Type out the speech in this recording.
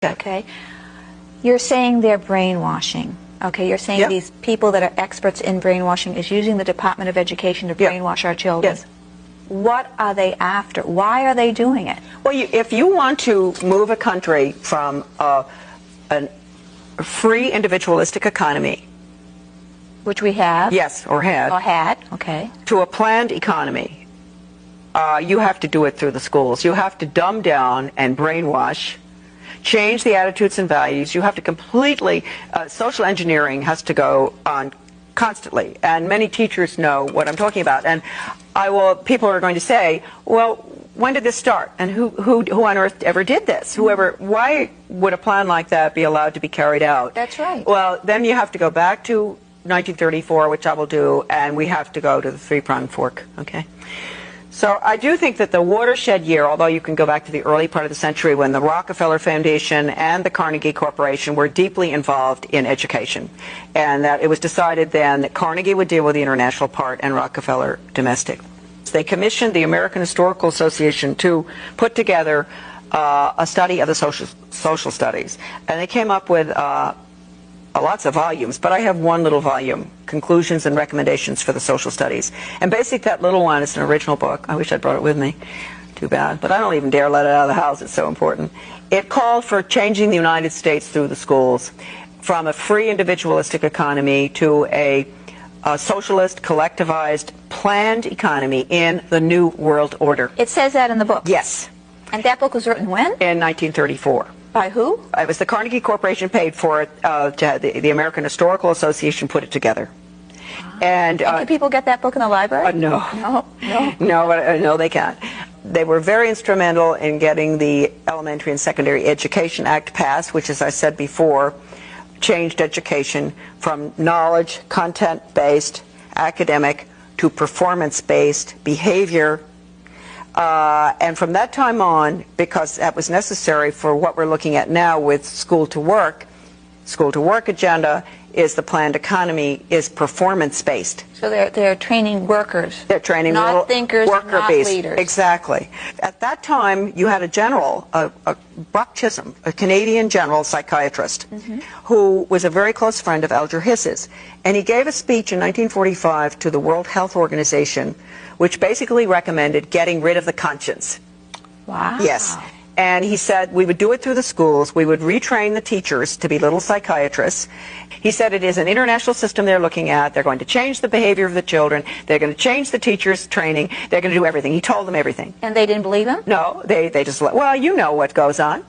Okay. You're saying they're brainwashing. Okay, you're saying these people that are experts in brainwashing is using the Department of Education to brainwash our children. Yes. What are they after? Why are they doing it? Well, if you want to move a country from a free individualistic economy, which we have. Yes, or had. Or had, okay. To a planned economy, you have to do it through the schools. You have to dumb down and brainwash, change the attitudes and values. You have to completely, social engineering has to go on constantly, and many teachers know what I'm talking about. And people are going to say, well, when did this start? And who on earth ever did this? Why would a plan like that be allowed to be carried out? That's right. Well, then you have to go back to 1934, which I will do, and we have to go to the three-pronged fork, okay? So I do think that the watershed year, although you can go back to the early part of the century when the Rockefeller Foundation and the Carnegie Corporation were deeply involved in education, and that it was decided then that Carnegie would deal with the international part and Rockefeller domestic. They commissioned the American Historical Association to put together a study of the social studies, and they came up with lots of volumes, but I have one little volume, Conclusions and Recommendations for the Social Studies. And basically that little one is an original book. I wish I'd brought it with me. Too bad. But I don't even dare let it out of the house. It's so important. It called for changing the United States through the schools from a free individualistic economy to a socialist, collectivized, planned economy in the New World Order. It says that in the book? Yes. And that book was written when? In 1934. By who? It was the Carnegie Corporation paid for it. The American Historical Association put it together. And can people get that book in the library? No. No, they can't. They were very instrumental in getting the Elementary and Secondary Education Act passed, which, as I said before, changed education from knowledge, content-based, academic, to performance-based behavior. And from that time on, because that was necessary for what we're looking at now with school to work agenda is the planned economy is performance-based. So they're training workers. They're training not thinkers, not leaders. Exactly. At that time, you had a general, Buck Chisholm, a Canadian general psychiatrist, who was a very close friend of Alger Hiss's. And he gave a speech in 1945 to the World Health Organization, which basically recommended getting rid of the conscience. Wow. Yes. And he said we would do it through the schools. We would retrain the teachers to be little psychiatrists. He said it is an international system they're looking at. They're going to change the behavior of the children. They're going to change the teachers' training. They're going to do everything. He told them everything. And they didn't believe him? No, they just, well, you know what goes on.